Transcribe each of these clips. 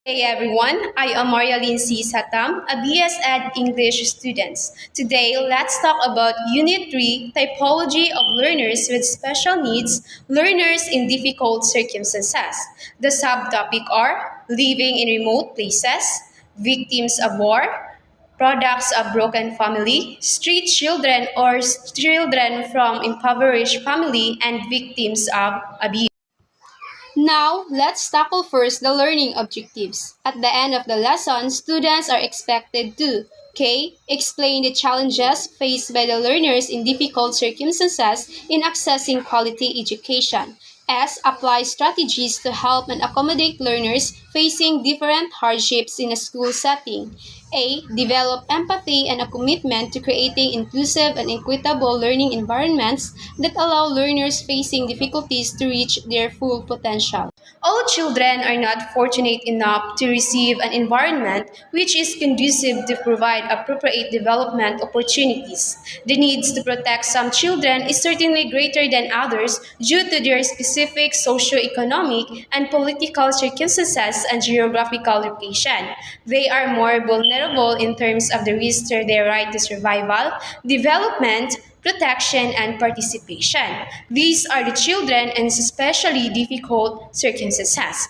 Hey everyone, I am Marialyn C. Satam, a BS Ed English student. Today, let's talk about Unit 3, Typology of Learners with Special Needs, Learners in Difficult Circumstances. The subtopic are Living in Remote Places, Victims of War, Products of Broken Family, Street Children or Children from Impoverished Family, and Victims of Abuse. Now, let's tackle first the learning objectives. At the end of the lesson, students are expected to K. Explain the challenges faced by the learners in difficult circumstances in accessing quality education. S. Apply strategies to help and accommodate learners facing different hardships in a school setting. A. Develop empathy and a commitment to creating inclusive and equitable learning environments that allow learners facing difficulties to reach their full potential. All children are not fortunate enough to receive an environment which is conducive to provide appropriate development opportunities. The needs to protect some children is certainly greater than others due to their specific socio-economic and political circumstances and geographical location. They are more vulnerable in terms of the risk to their right to survival, development, protection, and participation. These are the children in especially difficult circumstances.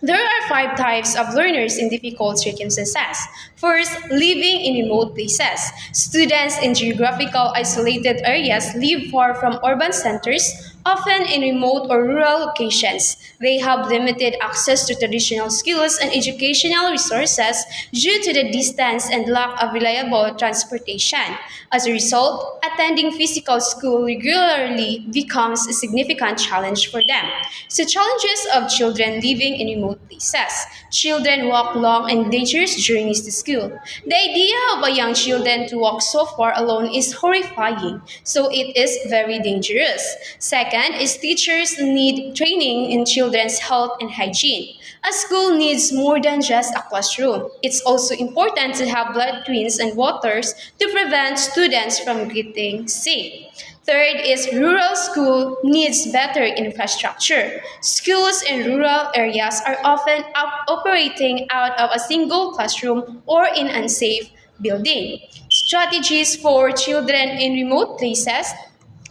There are five types of learners in difficult circumstances. First, living in remote places. Students in geographical isolated areas live far from urban centers, often in remote or rural locations. They have limited access to traditional skills and educational resources due to the distance and lack of reliable transportation. As a result, attending physical school regularly becomes a significant challenge for them. So, challenges of children living in remote places. Children walk long and dangerous journeys to school. The idea of a young children to walk so far alone is horrifying, so it is very dangerous. Second is teachers need training in children's health and hygiene. A school needs more than just a classroom. It's also important to have blood cleans and waters to prevent students from getting sick. Third is rural school needs better infrastructure. Schools in rural areas are often operating out of a single classroom or in unsafe building. Strategies for children in remote places.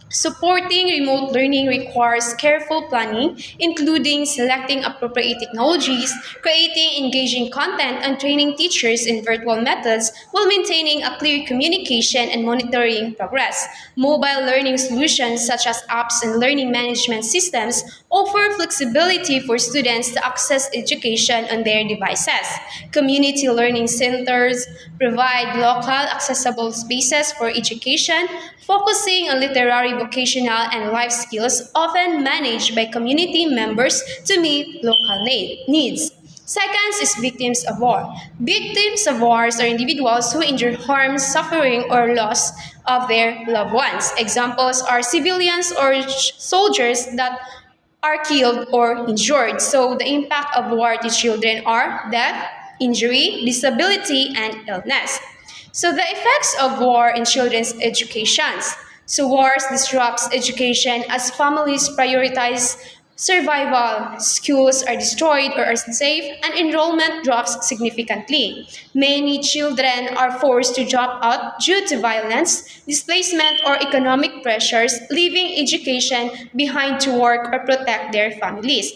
Supporting remote learning requires careful planning, including selecting appropriate technologies, creating engaging content, and training teachers in virtual methods while maintaining a clear communication and monitoring progress. Mobile learning solutions such as apps and learning management systems offer flexibility for students to access education on their devices. Community learning centers provide local accessible spaces for education, focusing on literary, vocational, and life skills often managed by community members to meet local needs. Second is victims of war. Victims of wars are individuals who endure harm, suffering, or loss of their loved ones. Examples are civilians or soldiers that are killed or injured. So the impact of war to children are death, injury, disability, and illness. So the effects of war in children's educations. So wars disrupts education as families prioritize survival, schools are destroyed or are unsafe, and enrollment drops significantly. Many children are forced to drop out due to violence, displacement, or economic pressures, leaving education behind to work or protect their families.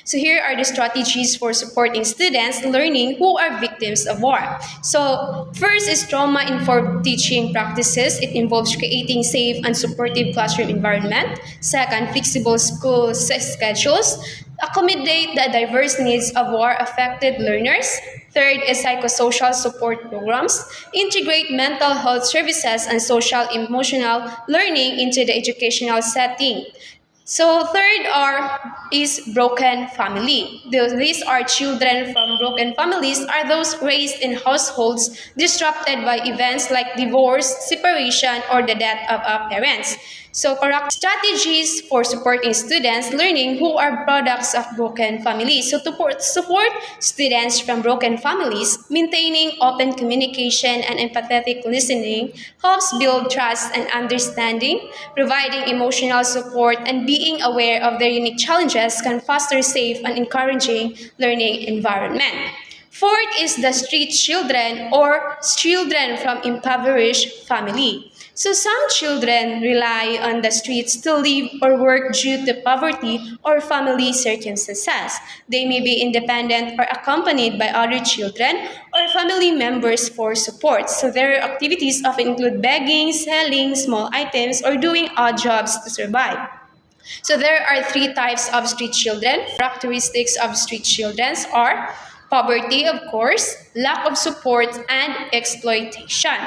So here are the strategies for supporting students learning who are victims of war. So first is trauma-informed teaching practices. It involves creating safe and supportive classroom environment. Second, flexible school schedules. Accommodate the diverse needs of war-affected learners. Third is psychosocial support programs. Integrate mental health services and social emotional learning into the educational setting. So third is broken family. These are children from broken families are those raised in households disrupted by events like divorce, separation, or the death of a parents. So strategies for supporting students learning who are products of broken families. So to support students from broken families, maintaining open communication and empathetic listening helps build trust and understanding. Providing emotional support and being aware of their unique challenges can foster safe and encouraging learning environment. Fourth is the street children or children from impoverished family. So some children rely on the streets to live or work due to poverty or family circumstances. They may be independent or accompanied by other children or family members for support. So their activities often include begging, selling small items, or doing odd jobs to survive. So there are three types of street children. Characteristics of street children are poverty, of course, lack of support, and exploitation.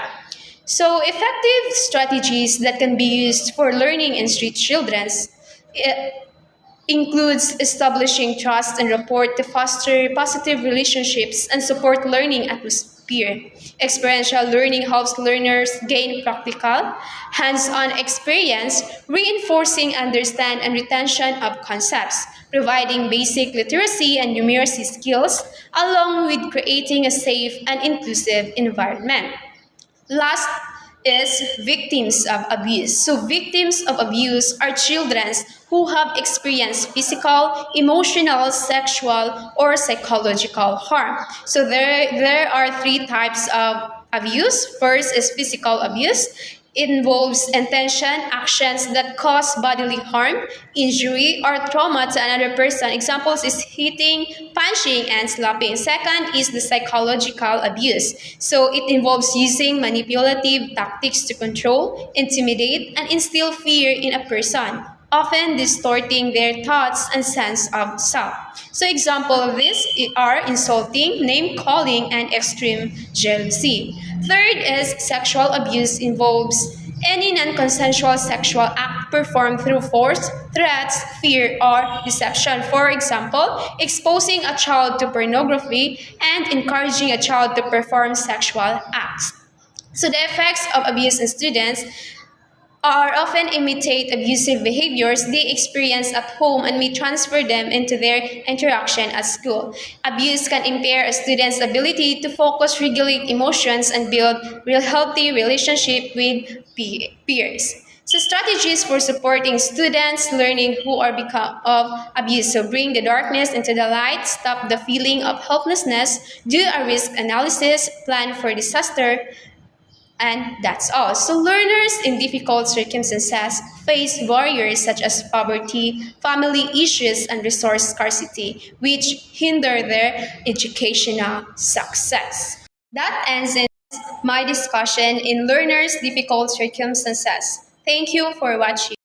So effective strategies that can be used for learning in street children's includes establishing trust and rapport to foster positive relationships and support learning atmosphere. Experiential learning helps learners gain practical, hands-on experience, reinforcing understand and retention of concepts, providing basic literacy and numeracy skills, along with creating a safe and inclusive environment. Last is victims of abuse. So victims of abuse are children who have experienced physical, emotional, sexual, or psychological harm. So there are three types of abuse. First is physical abuse. It involves intention actions that cause bodily harm, injury, or trauma to another person. Examples is hitting, punching, and slapping. Second is the psychological abuse. So it involves using manipulative tactics to control, intimidate, and instill fear in a person, often distorting their thoughts and sense of self. So example of this are insulting, name-calling, and extreme jealousy. Third is sexual abuse involves any non-consensual sexual act performed through force, threats, fear, or deception. For example, exposing a child to pornography and encouraging a child to perform sexual acts. So the effects of abuse in students are often imitate abusive behaviors they experience at home and may transfer them into their interaction at school. Abuse can impair a student's ability to focus, regulate emotions, and build real healthy relationship with peers. So strategies for supporting students learning who are become of abuse. So bring the darkness into the light, stop the feeling of helplessness, do a risk analysis, plan for disaster, and that's all. So learners in difficult circumstances face barriers such as poverty, family issues, and resource scarcity, which hinder their educational success. That ends in my discussion in learners' difficult circumstances. Thank you for watching.